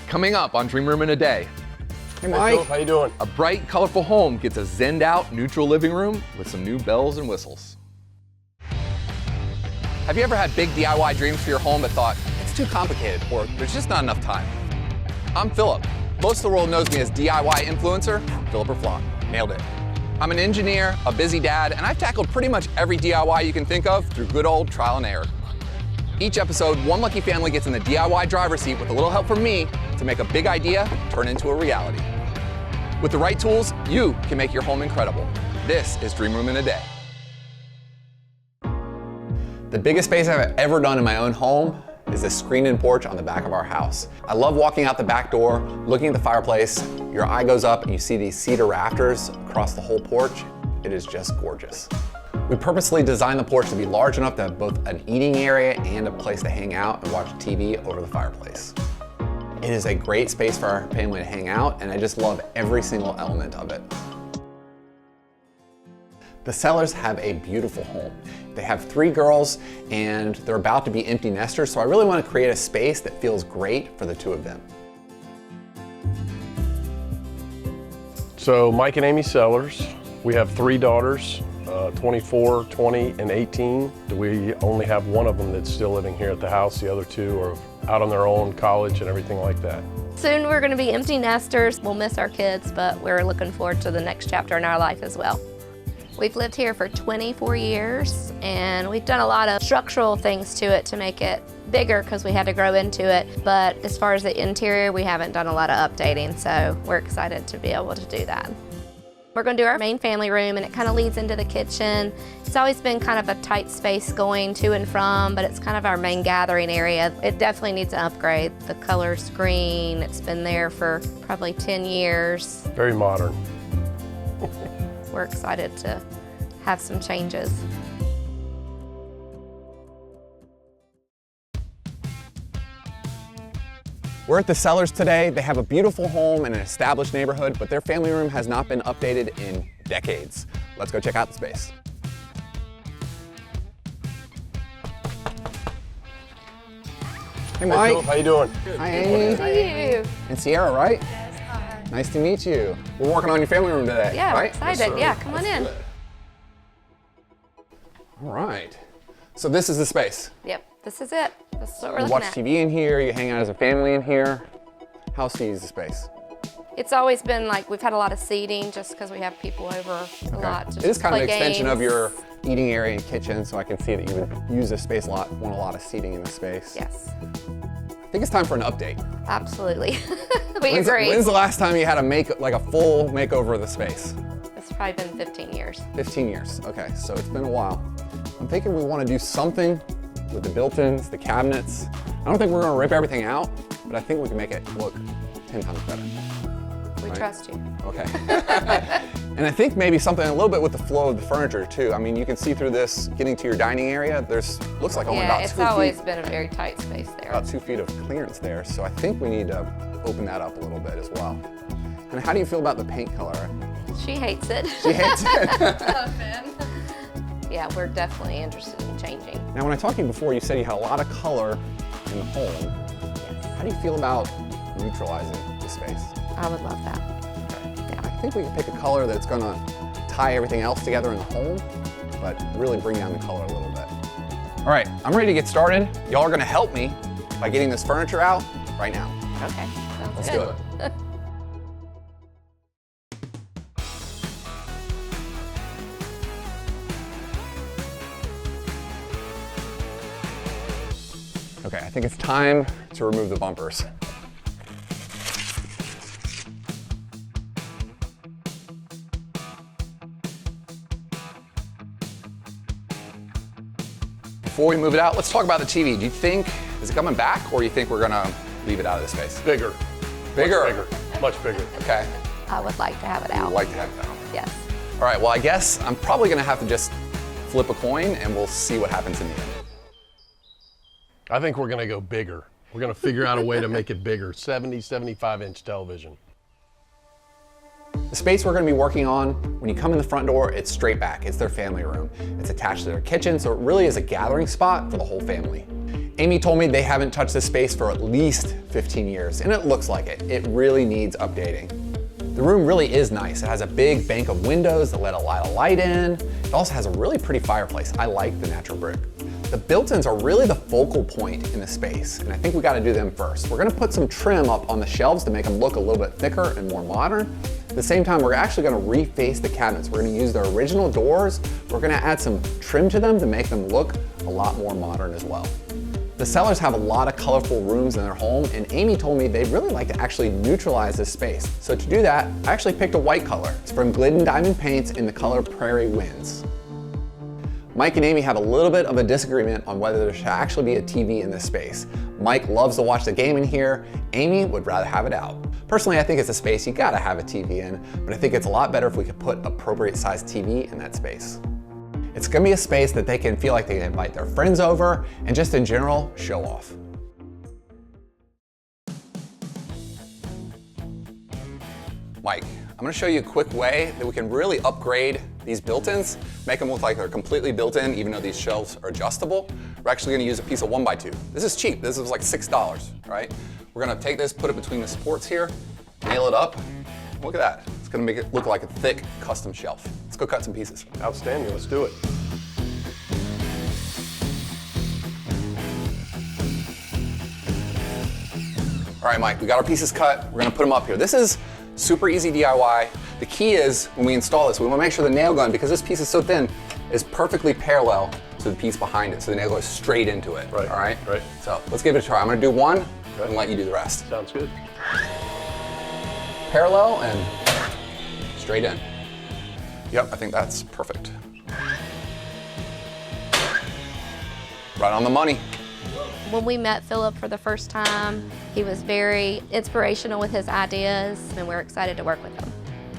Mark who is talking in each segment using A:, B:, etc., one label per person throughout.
A: Coming up on Dream Room in a Day.
B: Hey Mike,
C: how you doing?
A: A bright, colorful home gets a zenned out, neutral living room with some new bells and whistles. Have you ever had big DIY dreams for your home but thought, it's too complicated or there's just not enough time? I'm Philip. Most of the world knows me as DIY influencer, Philip or Flop. Nailed it. I'm an engineer, a busy dad, and I've tackled pretty much every DIY you can think of through good old trial and error. Each episode, one lucky family gets in the DIY driver's seat with a little help from me to make a big idea turn into a reality. With the right tools, you can make your home incredible. This is Dream Room in a Day. The biggest space I've ever done in my own home is this screened-in porch on the back of our house. I love walking out the back door, looking at the fireplace. Your eye goes up and you see these cedar rafters across the whole porch. It is just gorgeous. We purposely designed the porch to be large enough to have both an eating area and a place to hang out and watch TV over the fireplace. It is a great space for our family to hang out, and I just love every single element of it. The Sellers have a beautiful home. They have 3 girls and they're about to be empty nesters, so I really want to create a space that feels great for the 2 of them.
C: So Mike and Amy Sellers, we have 3 daughters, 24, 20, and 18. We only have one of them that's still living here at the house. The other 2 are out on their own, college and everything like that.
D: Soon we're going to be empty nesters. We'll miss our kids, but we're looking forward to the next chapter in our life as well. We've lived here for 24 years, and we've done a lot of structural things to it to make it bigger because we had to grow into it. But as far as the interior, we haven't done a lot of updating, so we're excited to be able to do that. We're going to do our main family room, and it kind of leads into the kitchen. It's always been kind of a tight space going to and from, but it's kind of our main gathering area. It definitely needs an upgrade. The color screen, it's been there for probably 10 years.
C: Very modern.
D: We're excited to have some changes.
A: We're at the Sellers today. They have a beautiful home in an established neighborhood, but their family room has not been updated in decades. Let's go check out the space. Hey Mike.
C: Philip, how you doing?
A: Hi Amy.
D: Thank you.
A: And Sierra, right? Yes, hi. Nice to meet you. We're working on your family room today,
D: Yeah,
A: right?
D: we're excited.
C: Yes,
D: Yeah, come on in.
A: All right. So this is the space.
D: Yep, this is it. This is what we're
A: You
D: looking
A: watch
D: at.
A: TV in here, you hang out as a family in here. How else do you use the space?
D: It's always been like we've had a lot of seating just because we have people over a lot. To
A: It is kind of an
D: play
A: extension of
D: games.
A: your eating area and kitchen, so I can see that you would use this space a lot, want a lot of seating in the space.
D: Yes,
A: I think it's time for an update.
D: absolutely. We agree.
A: When's the last time you had a full makeover of the space?
D: It's probably been 15 years.
A: 15 years, okay, so it's been a while. I'm thinking we want to do something with the built-ins, the cabinets. I don't think we're going to rip everything out, but I think we can make it look 10 times better.
D: We
A: Right.
D: trust you.
A: Okay. And I think maybe something a little bit with the flow of the furniture too. I mean, you can see through this, getting to your dining area, looks like only
D: Yeah,
A: about
D: it's
A: 2
D: always
A: feet,
D: been a very tight space there.
A: about 2 feet of clearance there. So I think we need to open that up a little bit as well. And how do you feel about the paint color?
D: She hates it.
A: She hates it.
D: Yeah, we're definitely interested in changing.
A: Now, when I talked to you before, you said you had a lot of color in the home. How do you feel about neutralizing the space?
D: I would love that.
A: I think we can pick a color that's going to tie everything else together in the home, but really bring down the color a little bit. All right, I'm ready to get started. Y'all are going to help me by getting this furniture out right now.
D: Okay, sounds
A: Let's
D: good.
A: do it. Okay, I think it's time to remove the bumpers. Before we move it out, let's talk about the TV. Do you think, is it coming back, or do you think we're gonna leave it out of the space?
C: Bigger.
A: Bigger?
C: Much bigger. Much bigger.
A: Okay,
D: I would like to have it
A: I'd
D: out.
A: like to have that on.
D: Yes.
A: All right, well, I guess I'm probably gonna have to just flip a coin and we'll see what happens in the end.
C: I think we're going to go bigger. We're going to figure out a way to make it bigger. 70, 75-inch television.
A: The space we're gonna be working on, when you come in the front door, it's straight back. It's their family room. It's attached to their kitchen, so it really is a gathering spot for the whole family. Amy told me they haven't touched this space for at least 15 years, and it looks like it. It really needs updating. The room really is nice. It has a big bank of windows that let a lot of light in. It also has a really pretty fireplace. I like the natural brick. The built-ins are really the focal point in the space, and I think we gotta do them first. We're gonna put some trim up on the shelves to make them look a little bit thicker and more modern. At the same time, we're actually gonna reface the cabinets. We're gonna use their original doors. We're gonna add some trim to them to make them look a lot more modern as well. The sellers have a lot of colorful rooms in their home, and Amy told me they'd really like to actually neutralize this space. So to do that, I actually picked a white color. It's from Glidden Diamond Paints in the color Prairie Winds. Mike and Amy have a little bit of a disagreement on whether there should actually be a TV in this space. Mike loves to watch the game in here. Amy would rather have it out. Personally, I think it's a space you gotta have a TV in, but I think it's a lot better if we could put appropriate sized TV in that space. It's gonna be a space that they can feel like they can invite their friends over and just in general, show off. Mike, I'm gonna show you a quick way that we can really upgrade these built-ins, make them look like they're completely built in, even though these shelves are adjustable. We're actually gonna use a piece of 1x2. This is cheap, this is like $6, right? We're gonna take this, put it between the supports here, nail it up. Look at that. It's gonna make it look like a thick custom shelf. Let's go cut some pieces.
C: Outstanding, let's do it.
A: All right, Mike, we got our pieces cut. We're gonna put them up here. This is super easy DIY. The key is when we install this, we wanna make sure the nail gun, because this piece is so thin, is perfectly parallel to the piece behind it, so the nail goes straight into it.
C: Right,
A: all right?
C: right.
A: So let's give it a try. I'm gonna do one and let you do the rest.
C: Sounds good.
A: Parallel and straight in. Yep, I think that's perfect. Right on the money.
D: When we met Philip for the first time, he was very inspirational with his ideas, and we're excited to work with him.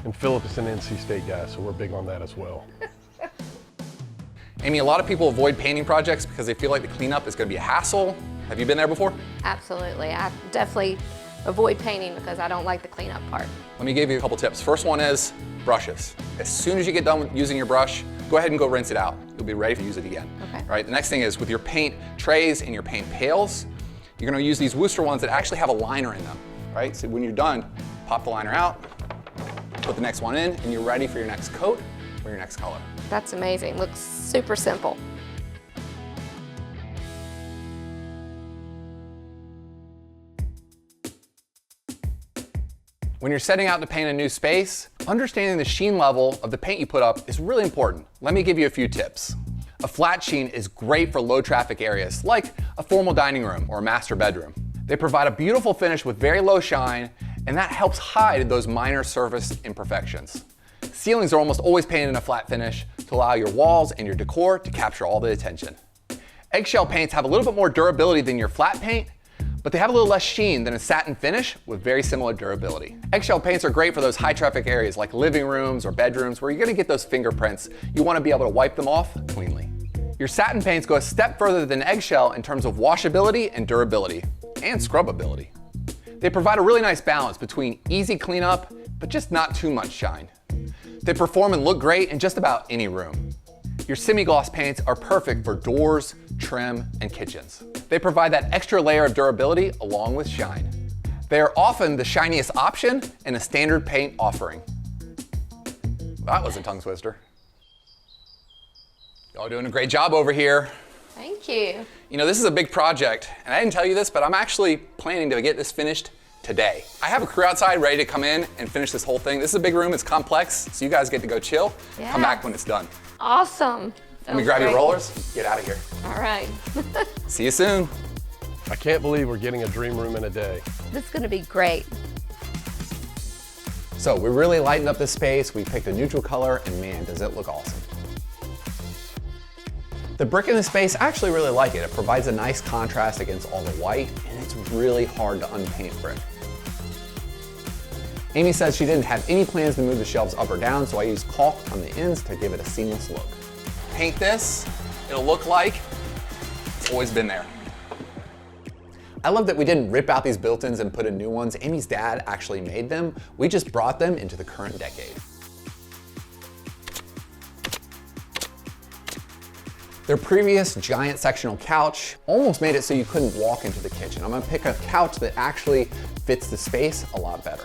C: And Philip is an NC State guy, so we're big on that as well.
A: Amy, a lot of people avoid painting projects because they feel like the cleanup is gonna be a hassle. Have you been there before?
D: Absolutely. I definitely avoid painting because I don't like the cleanup part.
A: Let me give you a couple tips. First one is brushes. As soon as you get done with using your brush, go ahead and go rinse it out. You'll be ready to use it again.
D: Okay.
A: All right, the next thing is with your paint trays and your paint pails, you're gonna use these Worcester ones that actually have a liner in them, right? So when you're done, pop the liner out, put the next one in, and you're ready for your next coat or your next color.
D: That's amazing. Looks super simple.
A: When you're setting out to paint a new space, understanding the sheen level of the paint you put up is really important. Let me give you a few tips. A flat sheen is great for low traffic areas, like a formal dining room or a master bedroom. They provide a beautiful finish with very low shine, and that helps hide those minor surface imperfections. Ceilings are almost always painted in a flat finish to allow your walls and your decor to capture all the attention. Eggshell paints have a little bit more durability than your flat paint, but they have a little less sheen than a satin finish with very similar durability. Eggshell paints are great for those high traffic areas like living rooms or bedrooms where you're gonna get those fingerprints. You wanna be able to wipe them off cleanly. Your satin paints go a step further than eggshell in terms of washability and durability, and scrubability. They provide a really nice balance between easy cleanup, but just not too much shine. They perform and look great in just about any room. Your semi-gloss paints are perfect for doors, trim, and kitchens. They provide that extra layer of durability along with shine. They are often the shiniest option in a standard paint offering. That was a tongue twister. Y'all doing a great job over here.
D: Thank you.
A: You know, this is a big project, and I didn't tell you this, but I'm actually planning to get this finished today. I have a crew outside ready to come in and finish this whole thing. This is a big room, it's complex, so you guys get to go chill.
D: Yeah.
A: Come back when it's done.
D: Awesome.
A: Let me grab your rollers, get out of here.
D: All right.
A: See you soon.
C: I can't believe we're getting a dream room in a day.
D: This is gonna be great.
A: So we really lightened up this space. We picked a neutral color, and man, does it look awesome. The brick in the space, I actually really like it. It provides a nice contrast against all the white, and it's really hard to unpaint brick. Amy says she didn't have any plans to move the shelves up or down, so I used caulk on the ends to give it a seamless look. Paint this, it'll look like it's always been there. I love that we didn't rip out these built-ins and put in new ones. Amy's dad actually made them. We just brought them into the current decade. Their previous giant sectional couch almost made it so you couldn't walk into the kitchen. I'm gonna pick a couch that actually fits the space a lot better.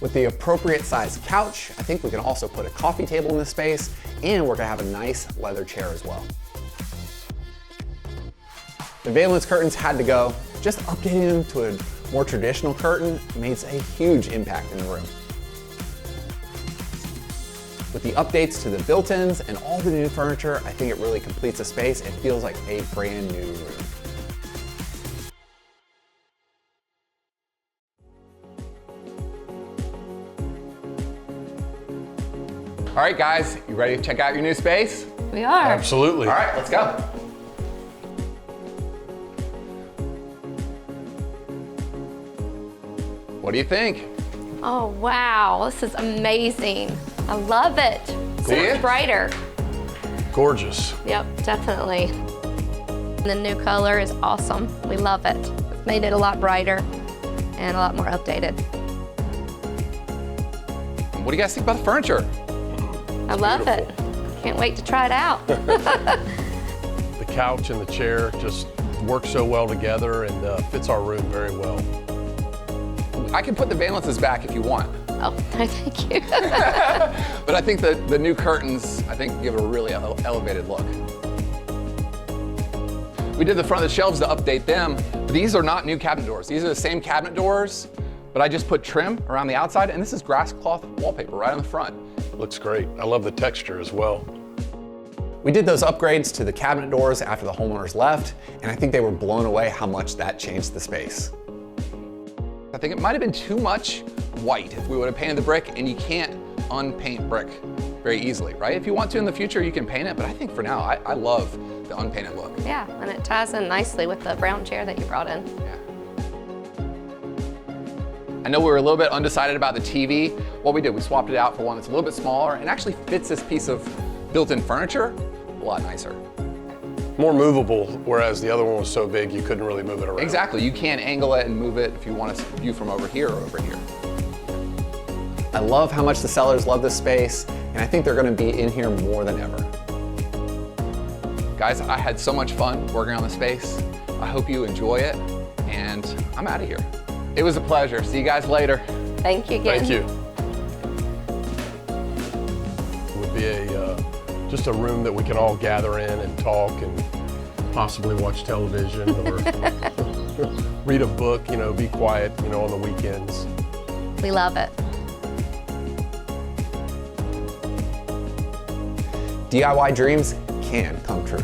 A: With the appropriate size couch, I think we can also put a coffee table in the space, and we're gonna have a nice leather chair as well. The valance curtains had to go. Just updating them to a more traditional curtain makes a huge impact in the room. With the updates to the built-ins and all the new furniture, I think it really completes the space. It feels like a brand new room. All right, guys, you ready to check out your new space?
D: We are.
C: Absolutely.
A: All right, let's go. What do you think?
D: Oh, wow, this is amazing. I love it. So
A: See
D: much
A: it?
D: brighter.
C: Gorgeous.
D: Yep, definitely. The new color is awesome. We love it. It's made it a lot brighter and a lot more updated.
A: What do you guys think about the furniture?
D: I love it. Can't wait to try it out.
C: The couch and the chair just work so well together and fits our room very well.
A: I can put the valances back if you want.
D: Oh, thank you.
A: But I think the new curtains, I think, give a really elevated look. We did the front of the shelves to update them. These are not new cabinet doors. These are the same cabinet doors, but I just put trim around the outside, and this is grass cloth wallpaper right on the front.
C: Looks great. I love the texture as well.
A: We did those upgrades to the cabinet doors after the homeowners left, and I think they were blown away how much that changed the space. I think it might have been too much white if we would have painted the brick, and you can't unpaint brick very easily, right? If you want to in the future, you can paint it, but I think for now, I love the unpainted look.
D: Yeah, and it ties in nicely with the brown chair that you brought in.
A: Yeah. I know we were a little bit undecided about the TV. What we did, we swapped it out for one that's a little bit smaller and actually fits this piece of built-in furniture a lot nicer.
C: More movable, whereas the other one was so big you couldn't really move it around.
A: Exactly, you can angle it and move it if you want to view from over here or over here. I love how much the sellers love this space, and I think they're going to be in here more than ever. Guys, I had so much fun working on the space. I hope you enjoy it, and I'm out of here. It was a pleasure. See you guys later.
D: Thank you again.
C: Thank you. It would be just a room that we can all gather in and talk and possibly watch television or read a book, be quiet, on the weekends.
D: We love it.
A: DIY dreams can come true.